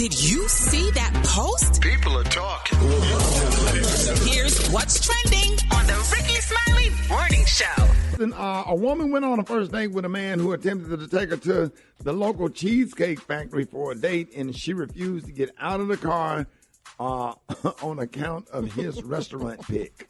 Did you see that post? People are talking. Here's what's trending on the Rickey Smiley Morning Show. A woman went on a first date with a man who attempted to take her to the local Cheesecake Factory for a date, and she refused to get out of the car on account of his restaurant pick.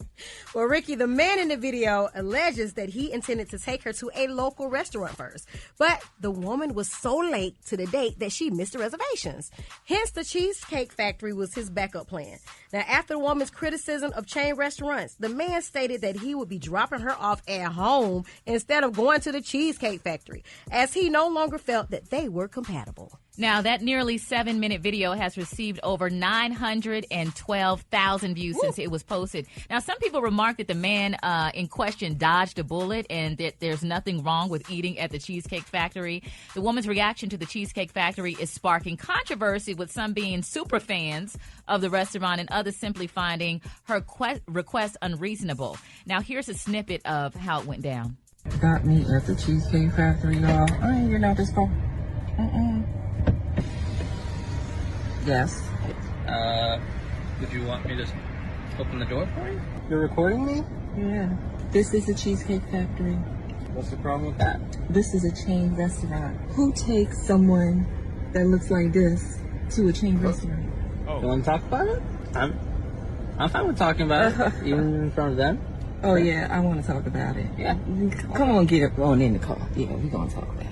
Well, Ricky, the man in the video alleges that he intended to take her to a local restaurant first. But the woman was so late to the date that she missed the reservations. Hence, the Cheesecake Factory was his backup plan. Now, after the woman's criticism of chain restaurants, the man stated that he would be dropping her off at home instead of going to the Cheesecake Factory, as he no longer felt that they were compatible. Now, that nearly 7-minute video has received over 912,000 views since it was posted. Now, some people remarked that the man in question dodged a bullet and that there's nothing wrong with eating at the Cheesecake Factory. The woman's reaction to the Cheesecake Factory is sparking controversy, with some being super fans of the restaurant and others simply finding her request unreasonable. Now, here's a snippet of how it went down. Got me at the Cheesecake Factory, y'all. I ain't getting out this car. Yes. Would you want me to open the door for you? You're recording me? Yeah. This is a Cheesecake Factory. What's the problem with that? This is a chain restaurant. Who takes someone that looks like this to a chain restaurant? You want to talk about it? I'm fine with talking about it, even in front of them. Oh, yeah, I want to talk about it. Yeah. Come on, get it on in the car. Yeah, we're going to talk about it.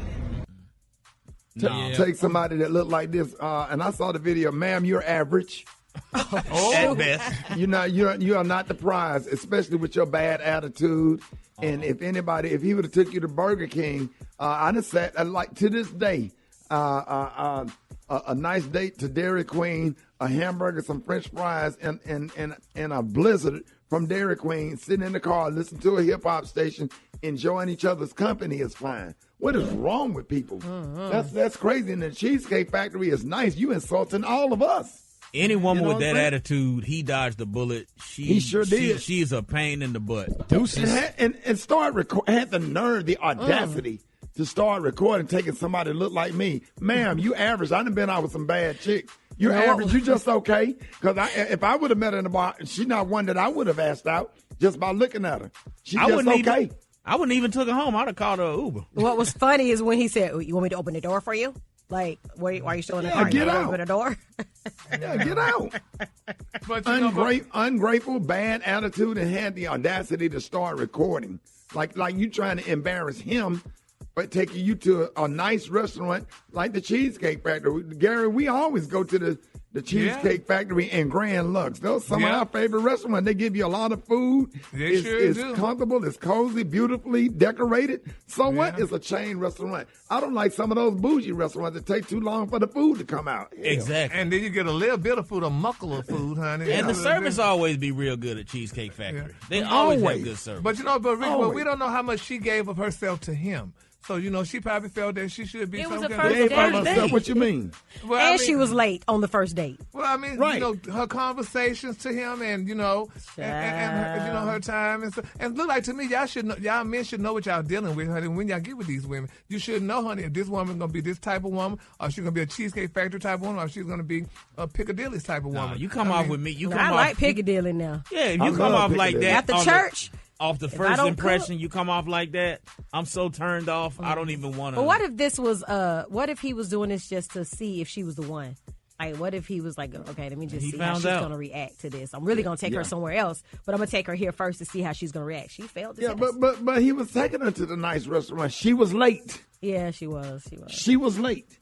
Take somebody that looked like this, and I saw the video. Ma'am, you're average. At best. You are not the prize, especially with your bad attitude. And if he would have took you to Burger King, I just said, like to this day, a nice date to Dairy Queen, a hamburger, some French fries, and a Blizzard from Dairy Queen, sitting in the car, listening to a hip hop station, enjoying each other's company is fine. What is wrong with people? That's crazy. And the Cheesecake Factory is nice. You insulting all of us. Any woman with that attitude, he dodged the bullet. He sure did. She's a pain in the butt. Deuces. And had the nerve, the audacity to start recording, taking somebody that looked like me. Ma'am, you average. I done been out with some bad chicks. You're average. You just okay. Because if I would have met her in the bar, she's not one that I would have asked out just by looking at her. She's just okay. I wouldn't even took her home. I'd have called her an Uber. What was funny is when he said, "You want me to open the door for you?" Like, why are you still in the car? Get out. Open the door. Yeah, get out. But ungrateful, bad attitude, and had the audacity to start recording. Like you trying to embarrass him, but taking you to a nice restaurant like the Cheesecake Factory. Gary, we always go to the Cheesecake Factory and Grand Lux. Those are some of our favorite restaurants. They give you a lot of food. It's comfortable. It's cozy, beautifully decorated. So what? It's a chain restaurant. I don't like some of those bougie restaurants that take too long for the food to come out. Exactly. And then you get a little bit of food, a muckle of food, honey. And the service always be real good at Cheesecake Factory. They always have good service. But Rick, we don't know how much she gave of herself to him. So, she probably felt that she should be some kind first date. What you mean? Well, she was late on the first date. Well, I mean, her conversations to him and, and her, her time. And look like to me, y'all men should know what y'all dealing with, honey. When y'all get with these women, you should know, honey, if this woman's going to be this type of woman, or she's going to be a Cheesecake Factory type of woman, or she's going to be a Piccadilly type of woman. You come off with me. I like Piccadilly now. Yeah, if you come off like that. After church. Off the first impression, you come off like that. I'm so turned off. I don't even want to. But what if this was? What if he was doing this just to see if she was the one? Like, what if he was like, okay, let me just see how she's going to react to this. I'm really going to take her somewhere else, but I'm going to take her here first to see how she's going to react. She failed the test. But he was taking her to the nice restaurant. She was late. Yeah, she was. She was late.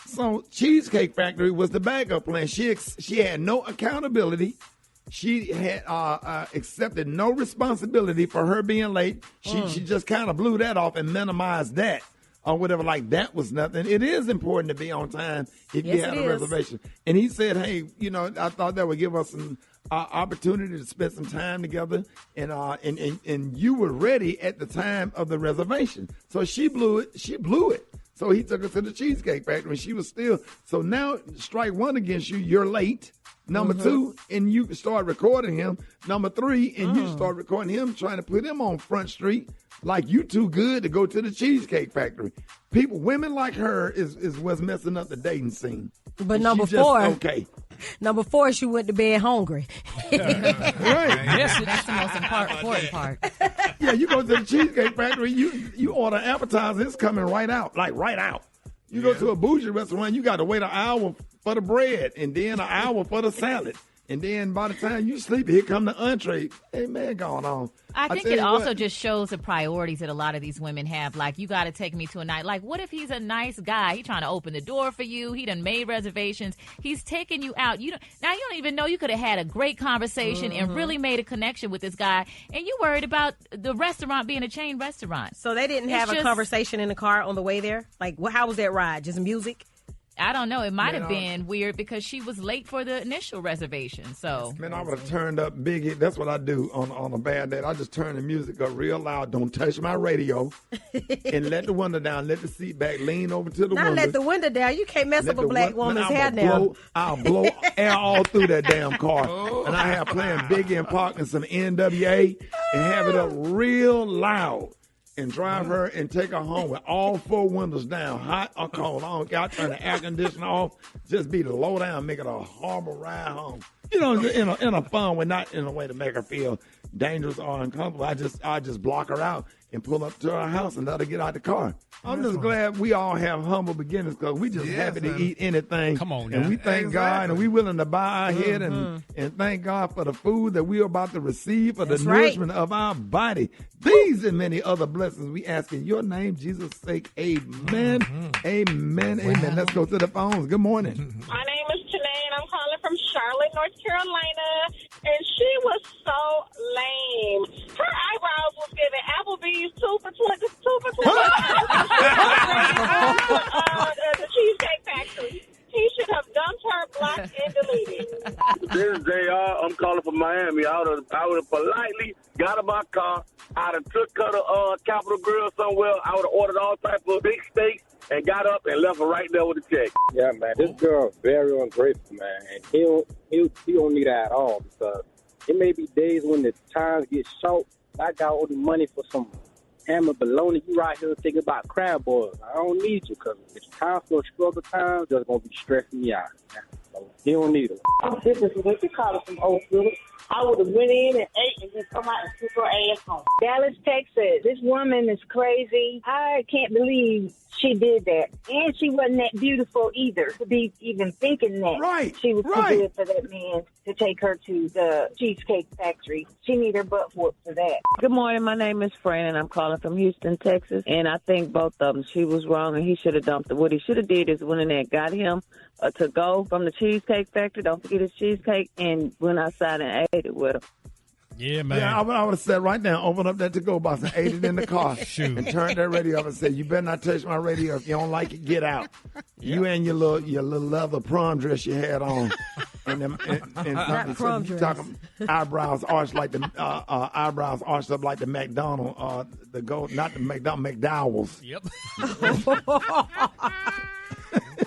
So Cheesecake Factory was the backup plan. She had no accountability. She had accepted no responsibility for her being late. She just kind of blew that off and minimized that or whatever. Like that was nothing. It is important to be on time if you have a reservation. And he said, hey, I thought that would give us some opportunity to spend some time together. And you were ready at the time of the reservation. So she blew it. So he took her to the Cheesecake Factory, and she was still. So now, strike one against you, you're late. Number two, and you start recording him. Number three, and you start recording him, trying to put him on Front Street like you too good to go to the Cheesecake Factory. Women like her is what's messing up the dating scene. But And number she just four, okay. Number four, she went to bed hungry. Right. Yes, that's the most important part. Yeah, you go to the Cheesecake Factory, you order an appetizer, it's coming right out, like right out. You go to a bougie restaurant, you got to wait an hour for the bread and then an hour for the salad. And then by the time you sleep, here come the entree. Hey, man, going on. I think tell it you also what, just shows the priorities that a lot of these women have. Like, you got to take me to a night. Like, what if he's a nice guy? He trying to open the door for you. He done made reservations. He's taking you out. You don't even know. You could have had a great conversation and really made a connection with this guy. And you worried about the restaurant being a chain restaurant. So they didn't have a conversation in the car on the way there? Like, how was that ride? Just music? I don't know. It might have been weird because she was late for the initial reservation. So, man, I would have turned up Biggie. That's what I do on a bad day. I just turn the music up real loud. Don't touch my radio. And let the window down. Let the seat back. Lean over to the window. Not let the window down. You can't mess up a black woman's hair now. I'll blow air all through that damn car. And I have playing Biggie and Park and some NWA and have it up real loud. And drive her and take her home with all four windows down, hot or cold. I don't care. I turn the air conditioner off. Just be the low down, make it a horrible ride home. You know, in a fun way, not in a way to make her feel dangerous or uncomfortable. I just block her out and pull up to her house and let her get out the car. I'm just glad we all have humble beginnings because we just happy to eat anything. Come on, and now. we thank God, and we willing to bow our head and thank God for the food that we are about to receive for the nourishment of our body. These and many other blessings we ask in your name, Jesus' sake. Amen. Amen. Amen. Let's go to the phones. Good morning. My name is Janae, and I'm calling from Charlotte, North Carolina. And she was so lame. Her eyebrows was giving Applebee's 2 for 20. The Cheesecake Factory. He should have dumped her, blocked, and deleted. This is JR. I'm calling from Miami. I would have politely got in my car. I'd have took her to Capitol Grill somewhere. I would have ordered all types of big steaks and got up and left her right there with the check. Yeah, man, this girl is very ungrateful, man. And he don't need that at all because it may be days when the times get short. I got all the money for some ham and bologna. You right here thinking about crab boils. I don't need you because it's time for struggle times. That's going to be stressing me out. So he don't need it. This is Rickey calling from Oakville. I would have went in and ate and then come out and took her ass home. Dallas, Texas. This woman is crazy. I can't believe she did that. And she wasn't that beautiful either to be even thinking that she was too good for that man to take her to the Cheesecake Factory. She need her butt whooped for that. Good morning. My name is Fran, and I'm calling from Houston, Texas. And I think both of them, she was wrong, and he should have dumped her. What he should have did is went in there, got him to go from the Cheesecake Factory. Don't forget his cheesecake, and went outside and ate it with her. Yeah, man. Yeah, I would have said right now, open up that to-go box and ate it in the car. And turn that radio up and say, you better not touch my radio. If you don't like it, get out. You and your little leather prom dress you had on. And prom dress. Talking eyebrows arched like the eyebrows arched up like the McDonald, not the McDowell's. Yep.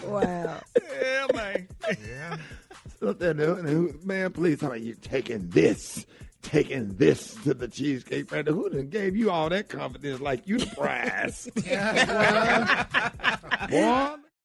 Wow. Yeah, man. Yeah. So then, man, please tell me you're taking this to the Cheesecake Factory. Who done gave you all that confidence like you the prize? Boy.